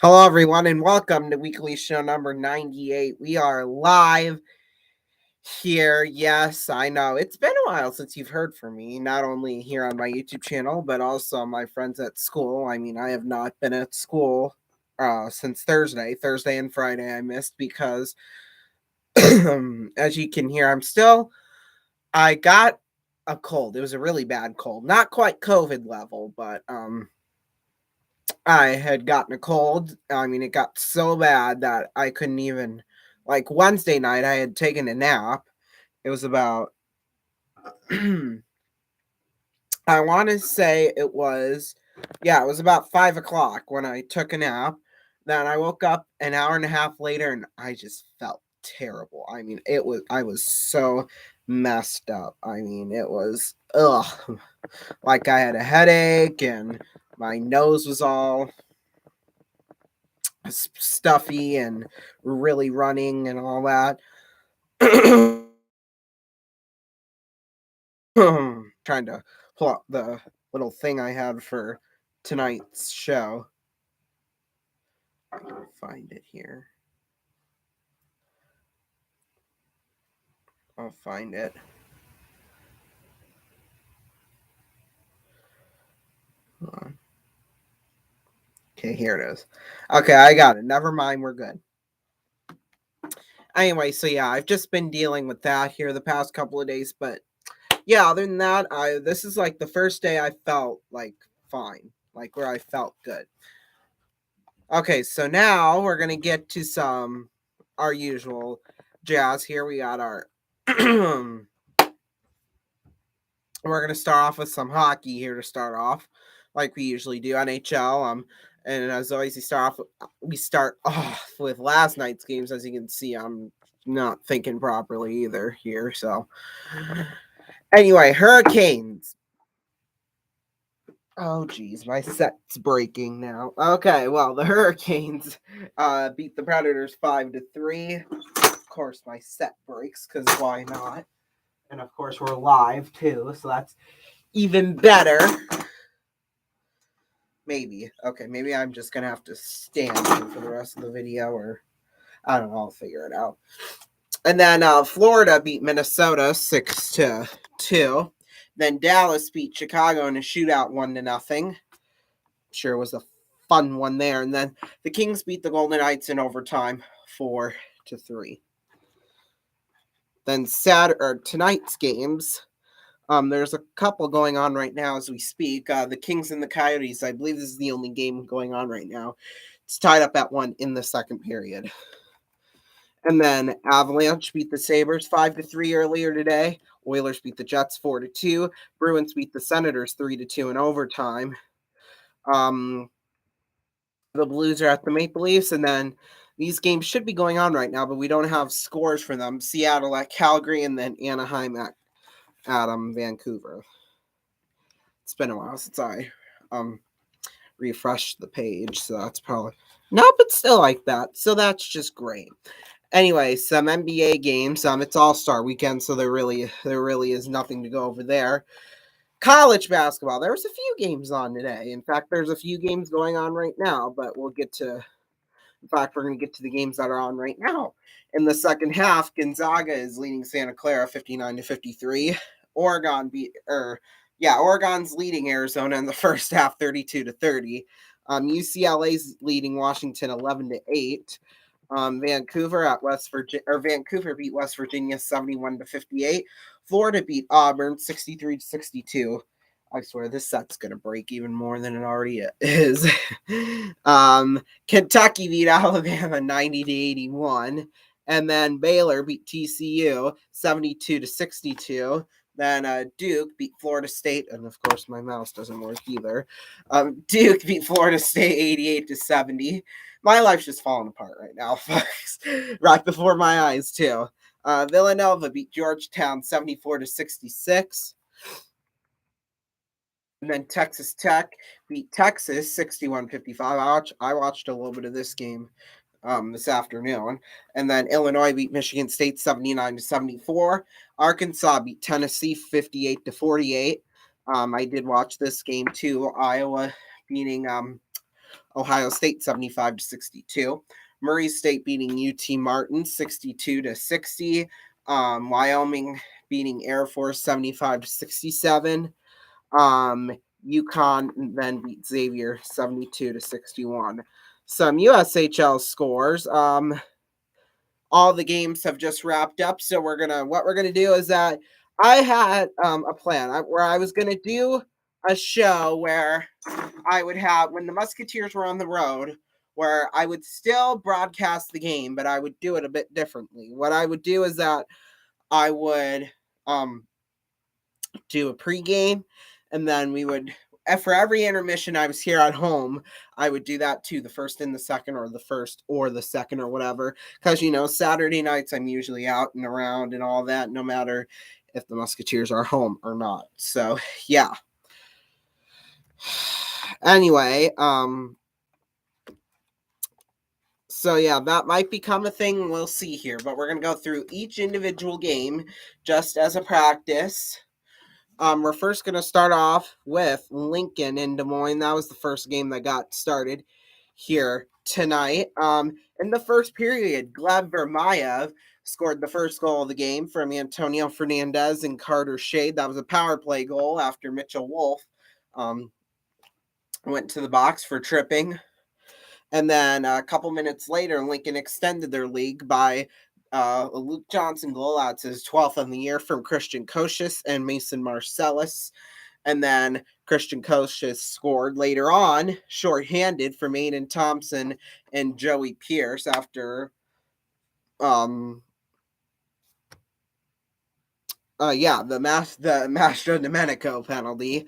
Hello, everyone, and welcome to weekly show number 98. We are live here. Yes, I know it's been a while since you've heard from me, not only here on my YouTube channel, but also my friends at school. I mean, I have not been at school since Thursday. Thursday and Friday I missed because, as you can hear, I got a cold. It was a really bad cold. Not quite COVID level, but I had gotten a cold. I mean, it got so bad that I couldn't even, like Wednesday night, I had taken a nap. It was about, I want to say it was about 5 o'clock when I took a nap. Then I woke up an hour and a half later and I just felt terrible. I mean, I was so messed up. I mean, it was, ugh, like I had a headache and my nose was all stuffy and really running and all that. Trying to pull up the little thing I had for tonight's show. I can find it here. I'll find it. Hold on. Okay, here it is. Okay, I got it. Never mind, we're good. Anyway, so yeah, I've just been dealing with that here the past couple of days, but yeah, other than that, I this is like the first day I felt like fine, like where I felt good. Okay, so now we're gonna get to some our usual jazz. Here we got our we're gonna start off with some hockey here to start off, like we usually do. NHL. And as always, we start off with last night's games. As you can see, I'm not thinking properly either here. So anyway, Hurricanes. Oh geez, my set's breaking now. Okay, well the Hurricanes beat the Predators 5-3. Of course, my set breaks because why not? And of course, we're live too, so that's even better. Maybe. Okay, maybe I'm just gonna have to stand here for the rest of the video, or I don't know. I'll figure it out. And then Florida beat Minnesota 6-2. Then Dallas beat Chicago in a shootout 1-0. Sure, it was a fun one there. And then the Kings beat the Golden Knights in overtime 4-3. Then tonight's games. There's a couple going on right now as we speak. The Kings and the Coyotes. I believe this is the only game going on right now. It's tied up at 1 in the second period. And then Avalanche beat the Sabres 5-3 earlier today. Oilers beat the Jets 4-2. Bruins beat the Senators 3-2 in overtime. The Blues are at the Maple Leafs, and then these games should be going on right now, but we don't have scores for them. Seattle at Calgary, and then Anaheim at Vancouver. It's been a while since I refreshed the page, so that's probably no, but still like that. So that's just great. Anyway, some NBA games. It's All-Star weekend, so there really is nothing to go over there. College basketball. There was a few games on today. In fact, there's a few games going on right now, but we'll get to. In fact, we're going to get to the games that are on right now. In the second half, Gonzaga is leading Santa Clara 59-53. Oregon's leading Arizona in the first half 32-30. UCLA's leading Washington 11-8. Vancouver beat West Virginia 71-58. Florida beat Auburn 63-62. I swear this set's gonna break even more than it already is. Kentucky beat Alabama 90-81, and then Baylor beat TCU 72-62. Then Duke beat Florida State, and of course my mouse doesn't work either. Duke beat Florida State 88-70. My life's just falling apart right now, folks. Right before my eyes too. Villanova beat Georgetown 74-66. And then Texas Tech beat Texas 61-55. I watched a little bit of this game this afternoon. And then Illinois beat Michigan State 79-74. Arkansas beat Tennessee 58-48. I did watch this game too. Iowa beating Ohio State 75-62. Murray State beating UT Martin 62-60. Wyoming beating Air Force 75-67. UConn then beat Xavier 72-61. Some USHL scores. All the games have just wrapped up, so what we're gonna do is that I had a plan where I was gonna do a show where I would have, when the Musketeers were on the road, where I would still broadcast the game, but I would do it a bit differently. What I would do is that I would do a pregame, and then we would, for every intermission I was here at home, I would do that too, the first and the second, or the first or the second, or whatever. Because, Saturday nights I'm usually out and around and all that, no matter if the Musketeers are home or not. So, yeah. Anyway, so yeah, that might become a thing. We'll see here. But we're going to go through each individual game just as a practice. We're first going to start off with Lincoln in Des Moines. That was the first game that got started here tonight. In the first period, Gleb Vermayev scored the first goal of the game from Antonio Fernandez and Carter Shade. That was a power play goal after Mitchell Wolf went to the box for tripping. And then a couple minutes later, Lincoln extended their lead by a Luke Johnson goal. That's his 12th of the year from Christian Koshis and Mason Marcellus. And then Christian Koshis scored later on, shorthanded, from Aiden Thompson and Joey Pierce after the Mastro Domenico penalty.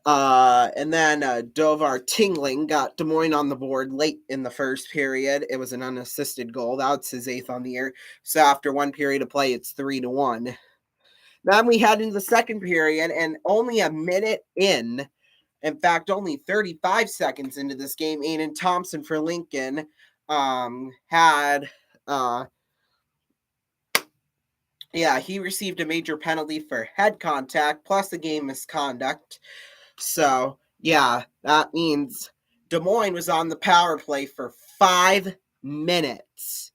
And then Dovar Tingling got Des Moines on the board late in the first period. It was an unassisted goal. That's his 8th on the year. So after one period of play, it's 3-1. Then we head into the second period, and only a minute in fact, only 35 seconds into this game, Aiden Thompson for Lincoln he received a major penalty for head contact plus a game misconduct. So, yeah, that means Des Moines was on the power play for 5 minutes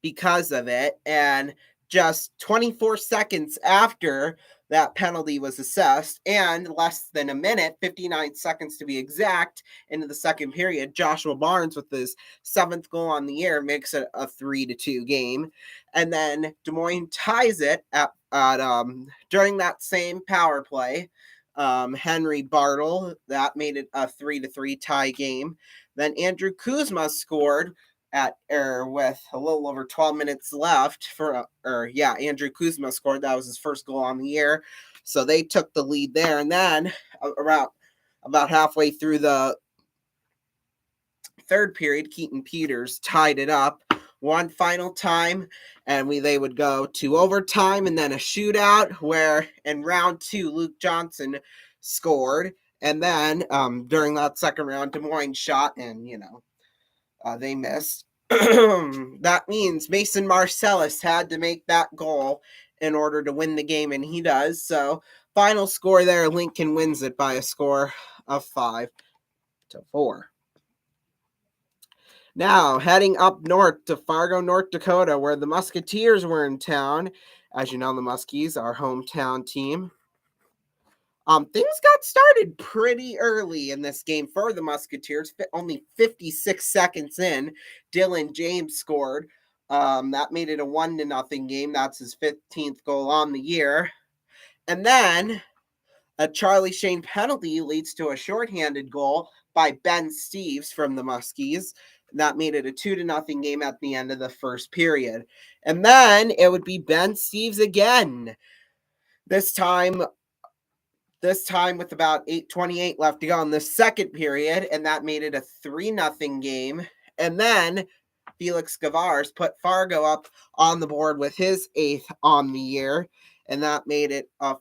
because of it. And just 24 seconds after that penalty was assessed, and less than a minute, 59 seconds to be exact, into the second period, Joshua Barnes, with his 7th goal on the year, makes it a 3-2 game. And then Des Moines ties it during that same power play. Henry Bartle, that made it a 3-3 tie game. Then Andrew Kuzma scored with a little over 12 minutes left Andrew Kuzma scored. That was his first goal on the year. So they took the lead there. And then about halfway through the third period, Keaton Peters tied it up one final time, and they would go to overtime and then a shootout, where in round 2 Luke Johnson scored. And then during that second round, Des Moines shot, and they missed. That means Mason Marcellus had to make that goal in order to win the game, and he does. So final score there, Lincoln wins it by a score of 5-4. Now, heading up north to Fargo, North Dakota, where the Musketeers were in town. As you know, the Muskies, our hometown team. Things got started pretty early in this game for the Musketeers. Only 56 seconds in, Dylan James scored. That made it a 1-0 game. That's his 15th goal on the year. And then a Charlie Shane penalty leads to a shorthanded goal by Ben Steves from the Muskies. That made it a 2-0 game at the end of the first period. And then it would be Ben Steves again. This time with about 8:28 left to go in the second period, and that made it a 3-0 game. And then Felix Gavars put Fargo up on the board with his 8th on the year, and that made it a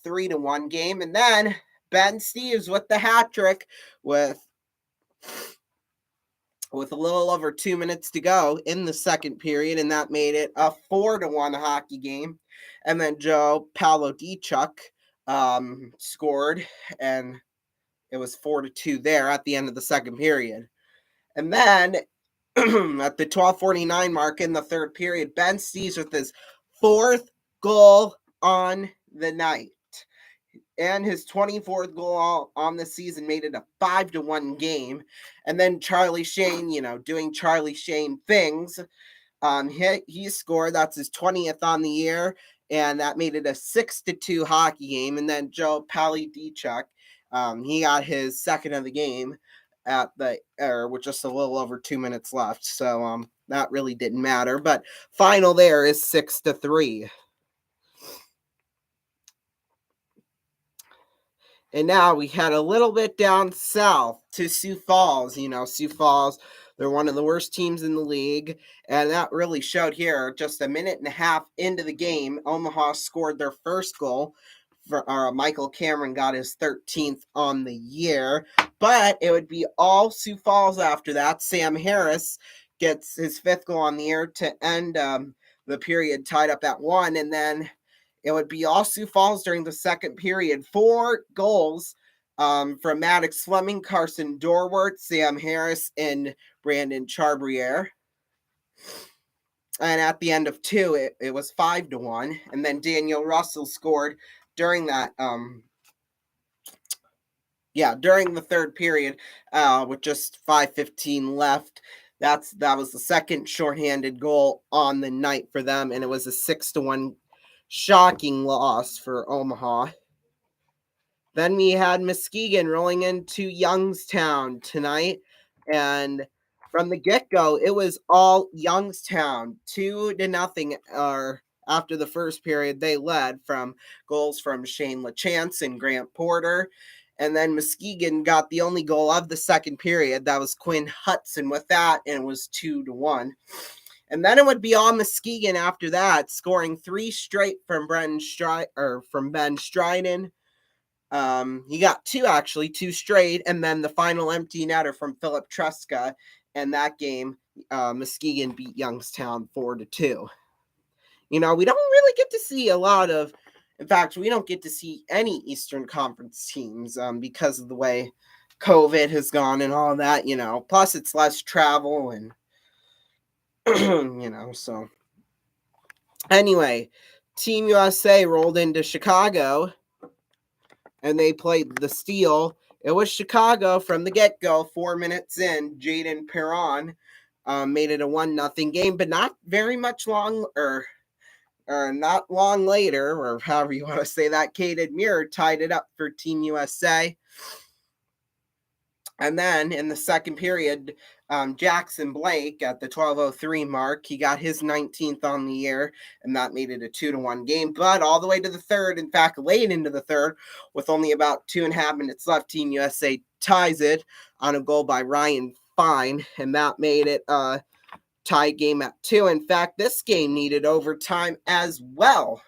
3-1 game. And then Ben Steves with the hat trick with a little over 2 minutes to go in the second period, and that made it a 4-1 hockey game. And then Joe Palodichuk scored, and it was 4-2 there at the end of the second period. And then at the 12:49 mark in the third period, Ben Steves with his fourth goal on the night. And his 24th goal on the season made it a 5-1 game. And then Charlie Shane, doing Charlie Shane things. He scored. That's his 20th on the year, and that made it a 6-2 hockey game. And then Joe Paladichuk, he got his second of the game with just a little over 2 minutes left. So that really didn't matter. But final there is 6-3. And now we head a little bit down south to Sioux Falls. Sioux Falls, they're one of the worst teams in the league. And that really showed here. Just a minute and a half into the game, Omaha scored their first goal. Michael Cameron got his 13th on the year. But it would be all Sioux Falls after that. Sam Harris gets his 5th goal on the year to end the period tied up at 1. And then it would be all Sioux Falls during the second period. 4 goals from Maddox Fleming, Carson Dorwart, Sam Harris, and Brandon Charbriere. And at the end of 2, it was 5-1. And then Daniel Russell scored during that during the third period with just 5:15 left. That was the second shorthanded goal on the night for them, and it was a 6-1 shocking loss for Omaha. Then we had Muskegon rolling into Youngstown tonight, and from the get-go, it was all Youngstown, 2-0. After the first period, they led from goals from Shane LaChance and Grant Porter. And then Muskegon got the only goal of the second period. That was Quinn Hudson with that, and it was 2-1. And then it would be all Muskegon after that, scoring 3 straight from Ben Stryden. He got 2 straight, and then the final empty netter from Philip Tresca. And that game, Muskegon beat Youngstown 4-2. We don't really get to see a lot of. In fact, we don't get to see any Eastern Conference teams because of the way COVID has gone and all that. Plus it's less travel and. So anyway, Team USA rolled into Chicago and they played the Steel. It was Chicago from the get-go. 4 minutes in, Jaden Perron made it a 1-0 game, but not very much long, or not long later, or however you want to say that, Caden Muir tied it up for Team USA. And then in the second period, Jackson Blake at the 12:03 mark, he got his 19th on the year, and that made it a 2-1 game. But all the way to the third, in fact, late into the third, with only about 2.5 minutes left, Team USA ties it on a goal by Ryan Fine, and that made it a tie game at 2. In fact, this game needed overtime as well.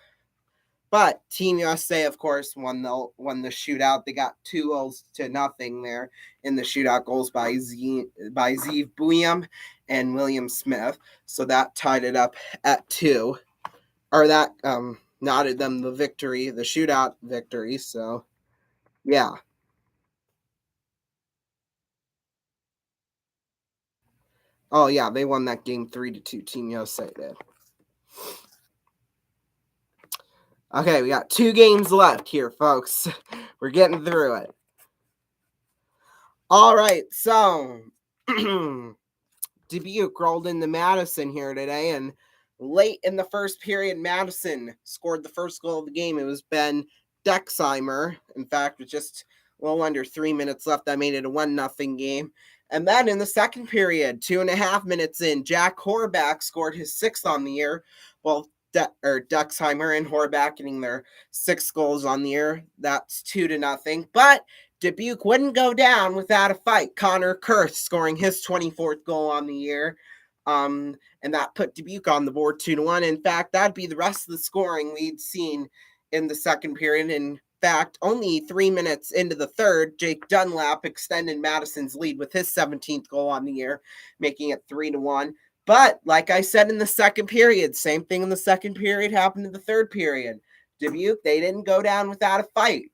But Team USA, of course, won the shootout. They got 2-0 there in the shootout, goals by Zeev Buyam and William Smith. So that tied it up at 2. Or that nodded them the victory, the shootout victory. So, yeah. Oh, yeah, they won that game 3-2. Team USA did. Okay, we got 2 games left here, folks. We're getting through it. All right, so Dubuque rolled into Madison here today, and late in the first period, Madison scored the first goal of the game. It was Ben Dexheimer. In fact, with just a little under 3 minutes left, that made it a 1-0 game. And then in the second period, 2.5 minutes in, Jack Horback scored his 6th on the year. Well, Dexheimer and Horback getting their 6 goals on the year. That's 2-0. But Dubuque wouldn't go down without a fight. Connor Kurth scoring his 24th goal on the year. And that put Dubuque on the board 2-1. In fact, that'd be the rest of the scoring we'd seen in the second period. In fact, only 3 minutes into the third, Jake Dunlap extended Madison's lead with his 17th goal on the year, making it 3-1. But like I said in the second period, same thing in the second period happened in the third period. Dubuque, they didn't go down without a fight.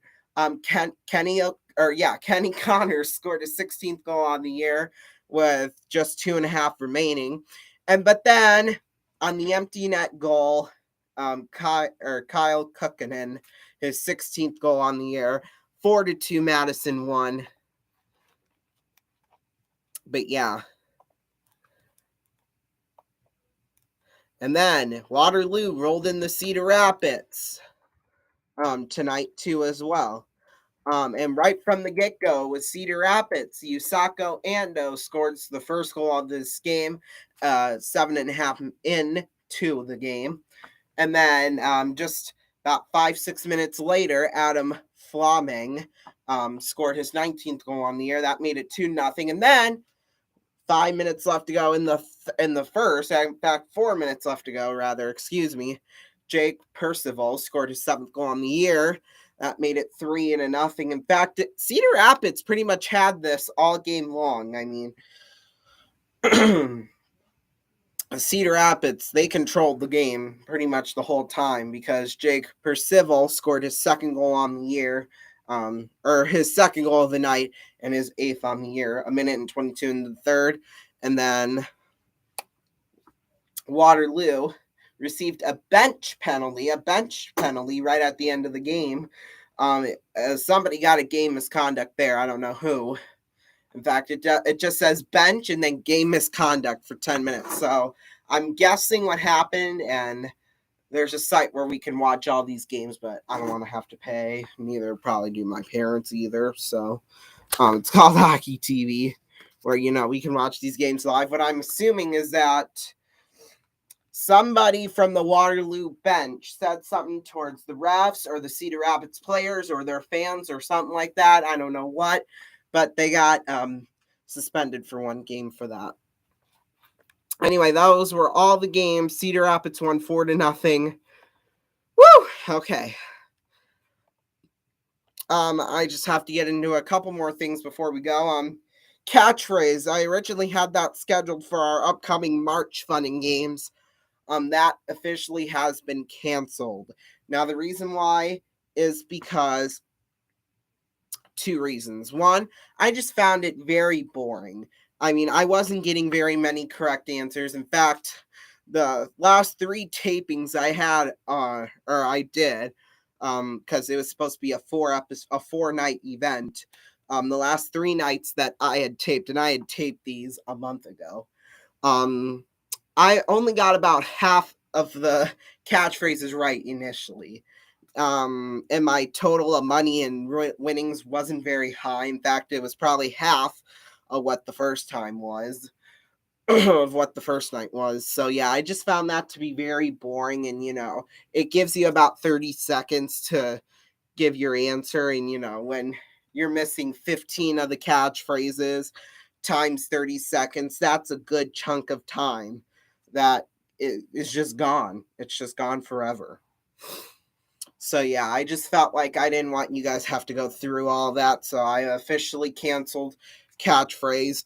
Kenny Connors scored his 16th goal on the year with just 2.5 remaining. But then on the empty net goal, Kyle Kukkonen, his 16th goal on the year, 4-2 Madison won. But yeah. And then Waterloo rolled in the Cedar Rapids tonight too as well. And right from the get-go with Cedar Rapids, Yusako Ando scored the first goal of this game, 7.5 into the game. And then just about 5-6 minutes later, Adam Flaming scored his 19th goal on the year. That made it 2-0. And then 5 minutes left to go in the first. In fact, 4 minutes left to go, rather. Excuse me. Jake Percival scored his 7th goal on the year. That made it 3-0. In fact, Cedar Rapids pretty much had this all game long. I mean, Cedar Rapids, they controlled the game pretty much the whole time because Jake Percival scored his 2nd goal on the year, or his 2nd goal of the night and his 8th on the year, 1:22 in the third. And then Waterloo received a bench penalty right at the end of the game. Somebody got a game misconduct there. I don't know who. In fact, it just says bench and then game misconduct for 10 minutes. So I'm guessing what happened, and there's a site where we can watch all these games, but I don't want to have to pay. Neither probably do my parents either. So it's called Hockey TV, where, we can watch these games live. What I'm assuming is that somebody from the Waterloo bench said something towards the refs or the Cedar Rapids players or their fans or something like that. I don't know what, but they got suspended for 1 game for that. Anyway, those were all the games. Cedar Rapids won 4-0. Woo! Okay. I just have to get into a couple more things before we go. Catchphrase. I originally had that scheduled for our upcoming March Fun and Games. That officially has been canceled. Now, the reason why is because 2 reasons. 1, I just found it very boring. I mean, I wasn't getting very many correct answers. In fact, the last 3 tapings I had, or I did, because it was supposed to be a 4-night event. The last 3 nights that I had taped, and I had taped these a month ago, I only got about half of the catchphrases right initially. And my total of money and winnings wasn't very high. In fact, it was probably half of what the first time was, of what the first night was. So yeah, I just found that to be very boring, and it gives you about 30 seconds to give your answer, and when you're missing 15 of the catchphrases times 30 seconds, that's a good chunk of time that is just gone. It's just gone forever. So yeah, I just felt like I didn't want you guys have to go through all that, so I officially canceled catchphrase.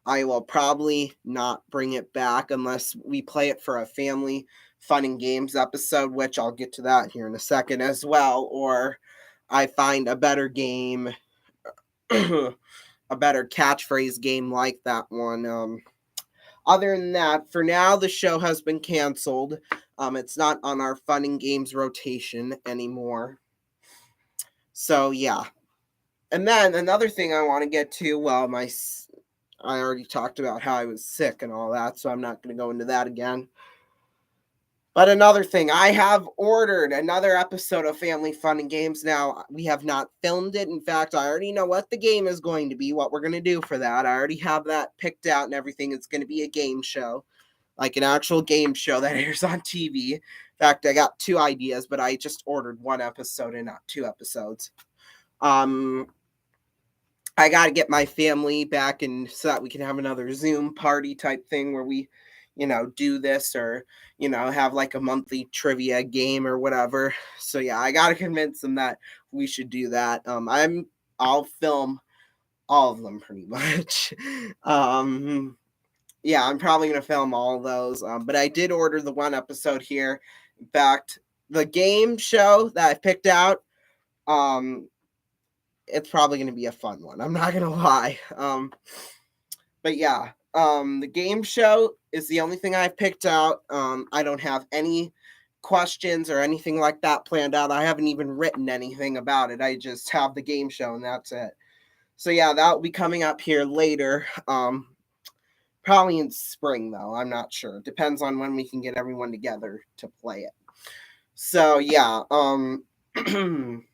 I will probably not bring it back unless we play it for a family fun and games episode, which I'll get to that here in a second as well, or I find a better game, a better catchphrase game like that one. Other than that, for now, the show has been canceled. It's not on our fun and games rotation anymore. So, yeah. And then another thing I want to get to, I already talked about how I was sick and all that, so I'm not going to go into that again. But another thing, I have ordered another episode of Family Fun and Games. Now, we have not filmed it. In fact, I already know what the game is going to be, what we're going to do for that. I already have that picked out and everything. It's going to be a game show, like an actual game show that airs on TV. In fact, I got 2 ideas, but I just ordered 1 episode and not 2 episodes. I got to get my family back and so that we can have another Zoom party type thing where we do this, or, have like a monthly trivia game or whatever. So yeah, I got to convince them that we should do that. I'll film all of them pretty much. Yeah, I'm probably going to film all of those. But I did order the 1 episode here. In fact, the game show that I picked out, it's probably going to be a fun one. I'm not going to lie. But yeah, the game show is the only thing I've picked out. I don't have any questions or anything like that planned out. I haven't even written anything about it. I just have the game show and that's it. So yeah, that will be coming up here later. Probably in spring though. I'm not sure. Depends on when we can get everyone together to play it. So yeah, other than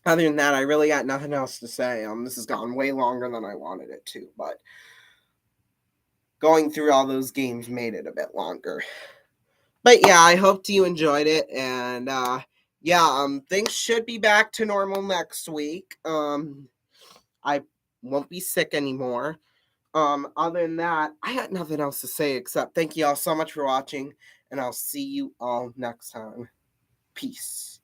that, I really got nothing else to say. This has gone way longer than I wanted it to, but going through all those games made it a bit longer. But yeah, I hope you enjoyed it, and things should be back to normal next week. I won't be sick anymore. Other than that, I got nothing else to say except thank you all so much for watching, and I'll see you all next time. Peace.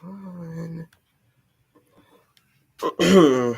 Come on.